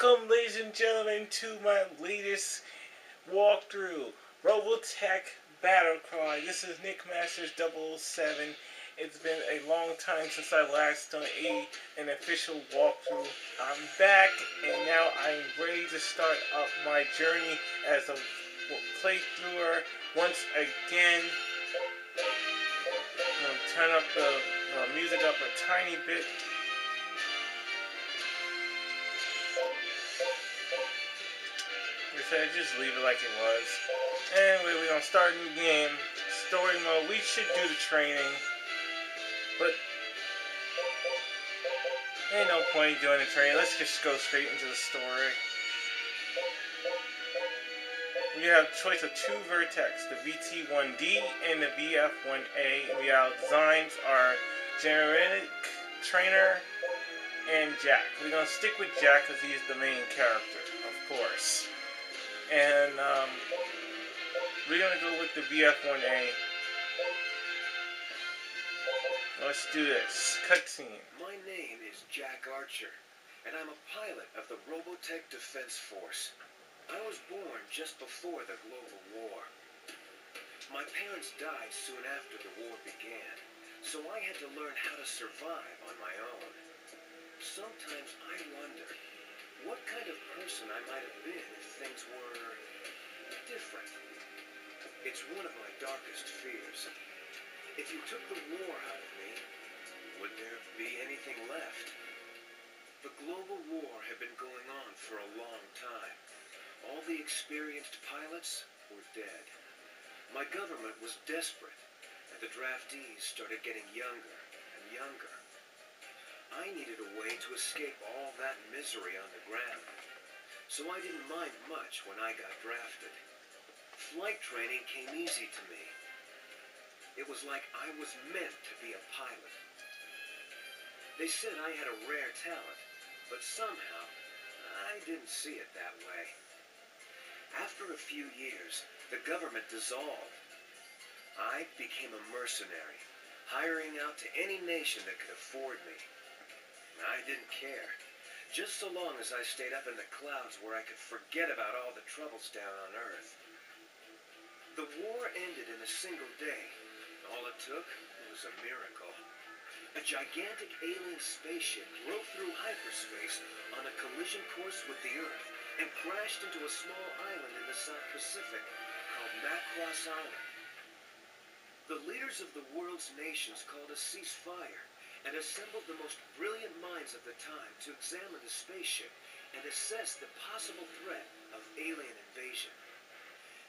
Welcome, ladies and gentlemen, to my latest walkthrough, Robotech Battlecry. This is Nick Masters 007. It's been a long time since I last done an official walkthrough. I'm back, and now I'm ready to start up my journey as a playthrougher once again. I'm going to turn up the music up a tiny bit. I just leave it like it was. Anyway, we're gonna start in the game. Story mode. We should do the training, but ain't no point in doing the training. Let's just go straight into the story. We have a choice of two vertex, the VT1D and the VF1A. And our designs are generic, trainer, and Jack. We're gonna stick with Jack because he's the main character, of course. And we're going to go with the VF1A. Let's do this. Cutscene. My name is Jack Archer, and I'm a pilot of the Robotech Defense Force. I was born just before the global war. My parents died soon after the war began, so I had to learn how to survive on my own. Sometimes I wonder what kind of person I might have been if things were different. It's one of my darkest fears. If you took the war out of me, would there be anything left? The global war had been going on for a long time. All the experienced pilots were dead. My government was desperate, and the draftees started getting younger and younger. I needed a way to escape all that misery on the ground, so I didn't mind much when I got drafted. Flight training came easy to me. It was like I was meant to be a pilot. They said I had a rare talent, but somehow I didn't see it that way. After a few years, the government dissolved. I became a mercenary, hiring out to any nation that could afford me. I didn't care, just so long as I stayed up in the clouds where I could forget about all the troubles down on Earth. The war ended in a single day. All it took was a miracle. A gigantic alien spaceship broke through hyperspace on a collision course with the Earth and crashed into a small island in the South Pacific called Macross Island. The leaders of the world's nations called a ceasefire and assembled the most brilliant minds of the time to examine the spaceship and assess the possible threat of alien invasion.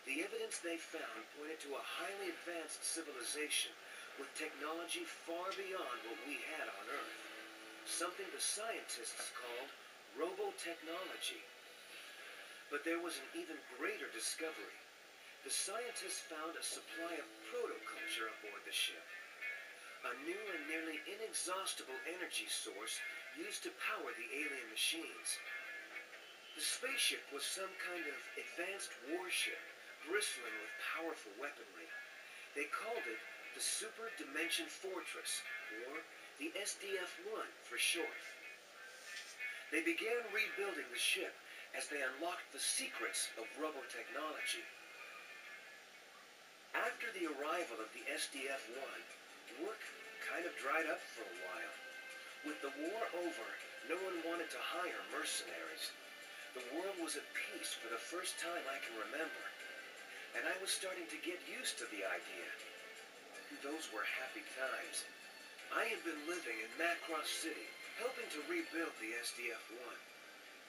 The evidence they found pointed to a highly advanced civilization with technology far beyond what we had on Earth, something the scientists called robotechnology. But there was an even greater discovery. The scientists found a supply of protoculture aboard the ship, a new and nearly inexhaustible energy source used to power the alien machines. The spaceship was some kind of advanced warship, bristling with powerful weaponry. They called it the Super Dimension Fortress, or the SDF-1 for short. They began rebuilding the ship as they unlocked the secrets of robotechnology. After the arrival of the SDF-1, work kind of dried up for a while. With the war over, no one wanted to hire mercenaries. The world was at peace for the first time I can remember, and I was starting to get used to the idea. Those were happy times. I had been living in Macross City, helping to rebuild the SDF-1.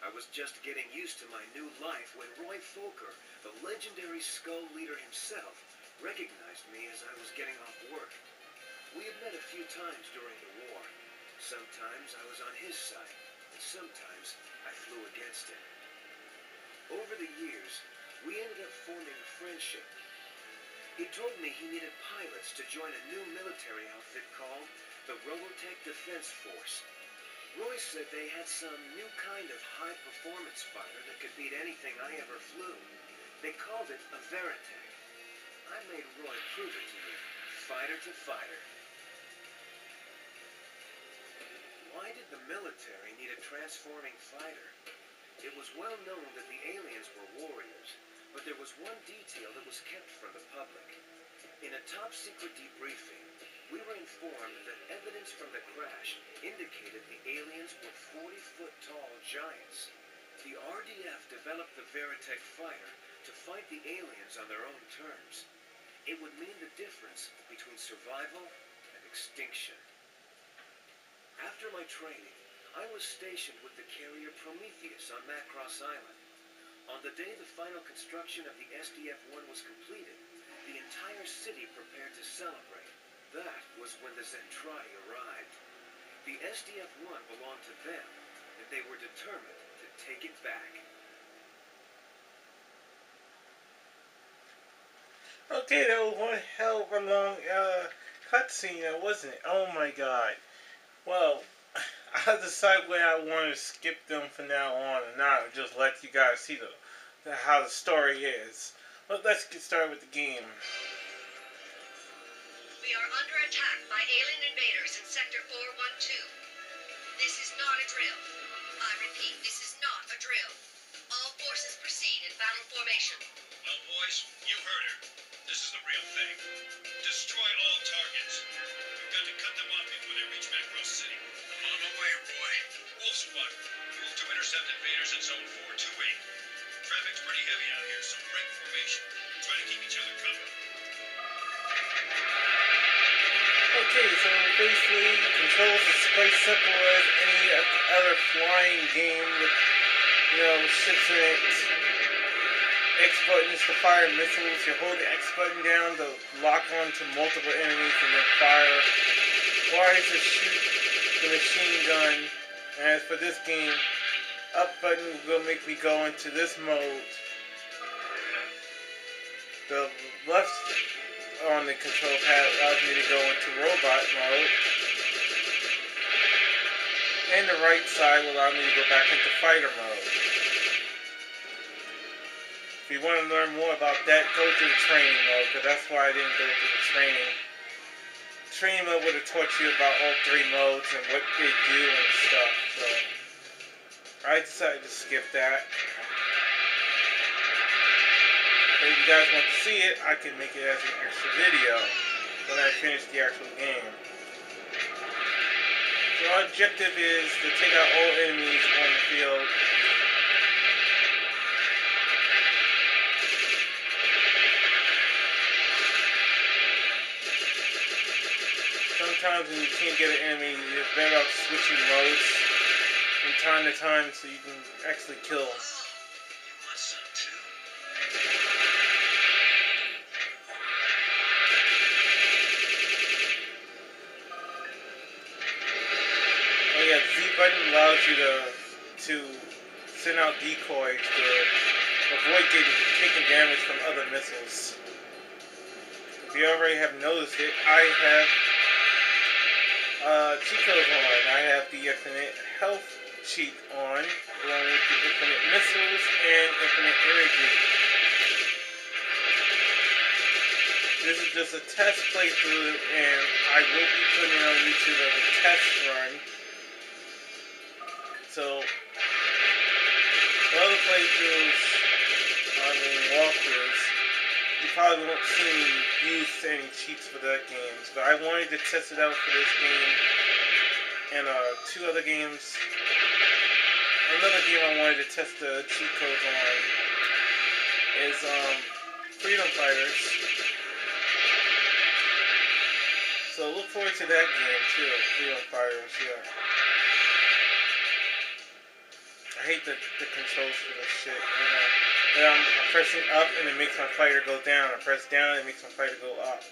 I was just getting used to my new life when Roy Fokker, the legendary Skull leader himself, recognized me as I was getting off work. We had met a few times during the war. Sometimes I was on his side, and sometimes I flew against him. Over the years, we ended up forming a friendship. He told me he needed pilots to join a new military outfit called the Robotech Defense Force. Roy said they had some new kind of high-performance fighter that could beat anything I ever flew. They called it a Veritech. I made Roy prove it to me, fighter to fighter. Why did the military need a transforming fighter? It was well known that the aliens were warriors, but there was one detail that was kept from the public. In a top-secret debriefing, we were informed that evidence from the crash indicated the aliens were 40-foot-tall giants. The RDF developed the Robotech fighter to fight the aliens on their own terms. It would mean the difference between survival and extinction. After my training, I was stationed with the carrier Prometheus on Macross Island. On the day the final construction of the SDF-1 was completed, the entire city prepared to celebrate. That was when the Zentradi arrived. The SDF-1 belonged to them, and they were determined to take it back. Okay, that was one hell of a long cutscene, wasn't it? Oh my god. Well, I'll decide whether I want to skip them from now on or not, or just let you guys see how the story is. But let's get started with the game. We are under attack by alien invaders in Sector 412. This is not a drill. I repeat, this is not a drill. All forces proceed in battle formation. Well, boys, you heard her. This is the real thing. Destroy all targets. We've got to cut them off before they reach Macross City. On the way, Roy. Wolf Squad, move to intercept invaders in Zone 428. Traffic's pretty heavy out here, so break formation. Try to keep each other covered. Okay, so basically, controls is quite simple as any other flying game with, ships in it. X button is to fire missiles. You hold the X button down to lock onto multiple enemies and then fire. Y is to shoot the machine gun. And as for this game, up button will make me go into this mode. The left on the control pad allows me to go into robot mode. And the right side will allow me to go back into fighter mode. If you want to learn more about that, go to the training mode, because that's why I didn't go to the training. Training mode would have taught you about all three modes and what they do and stuff, so I decided to skip that. But if you guys want to see it, I can make it as an extra video when I finish the actual game. So our objective is to take out all enemies on the field. Sometimes when you can't get an enemy, it's better off switching modes from time to time so you can actually kill them. You want some too? Oh yeah, the Z button allows you to send out decoys to avoid taking damage from other missiles. If you already have noticed it, I have cheat codes on. I have the infinite health cheat on, along with the infinite missiles and infinite energy. This is just a test playthrough, and I will be putting it on YouTube as a test run. So, for other playthroughs, walkthroughs, you probably won't see me use any cheats for that game. So I wanted to test it out for this game and two other games. Another game I wanted to test the cheat codes on is Freedom Fighters. So look forward to that game too, Freedom Fighters, yeah. I hate the controls for this shit. I'm pressing up and it makes my fighter go down. I press down and it makes my fighter go up.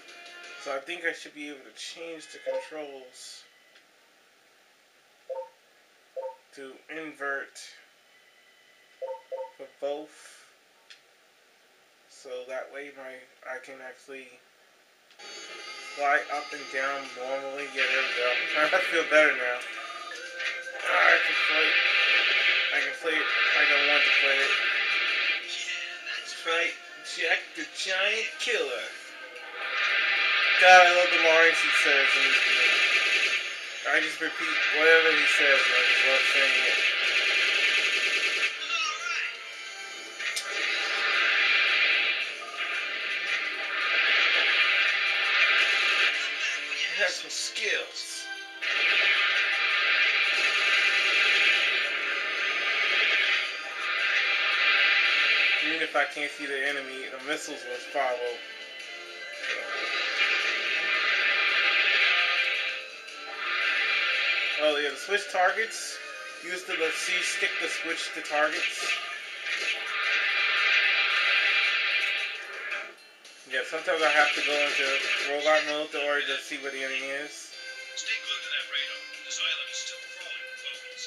So I think I should be able to change the controls to invert for both. So that way I can actually fly up and down normally. Yeah, there we go. I feel better now. I can play it like I want to play it. Right, Jack the Giant Killer. God, I love the lines he says in this game. I just repeat whatever he says, and I just love saying it. He has some skills. Even if I can't see the enemy, the missiles will follow. Oh yeah, to switch targets, use the C stick to switch the targets. Yeah, sometimes I have to go into robot mode in order to see where the enemy is. Stay glued to that radar. This island is still crawling with bogies.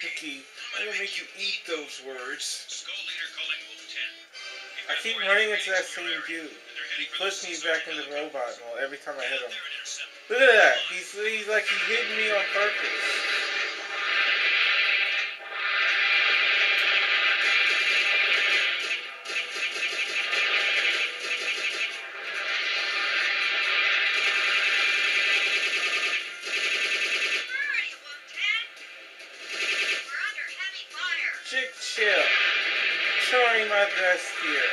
Rookie, I'm gonna make you eat those words. Skull leader calling Wolf 10. I keep running into that same dude. He puts me back into robot mode every time I hit him. Look at that. He's like he hit me on purpose. Chick chill. Trying my best here.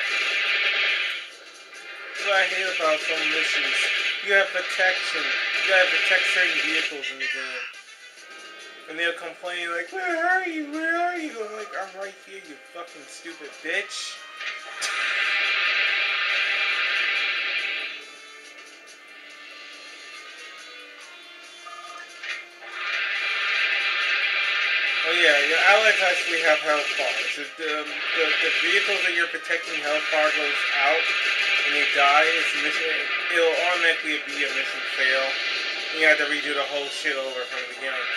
That's what I hate about some missions. You have protection. You gotta protect certain vehicles in the game. And they'll complain like, where are you? Where are you? I'm like, I'm right here, you fucking stupid bitch. Oh yeah, your allies actually have health bars. If the vehicles that you're protecting health bar goes out and they die, it'll automatically be a mission fail. And you have to redo the whole shit over from the beginning.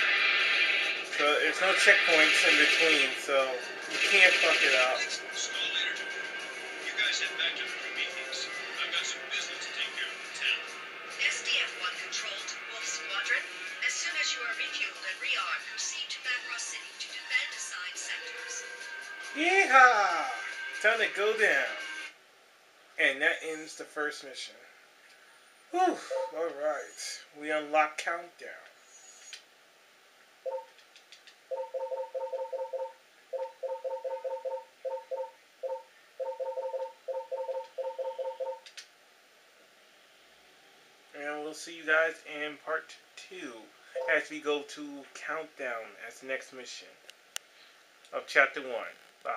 So there's no checkpoints in between, so you can't fuck it up. Skull leader, you guys head back to the Prometheus. I've got some business to take care of in town. SDF-1 control to Wolf Squadron. As soon as you are refueled and rearmed, proceed to Macross City to defend assigned sectors. Yeehaw! Time to go down. And that ends the first mission. Whew, alright. We unlock Countdown. And we'll see you guys in part 2 as we go to Countdown as the next mission of Chapter 1. Bye.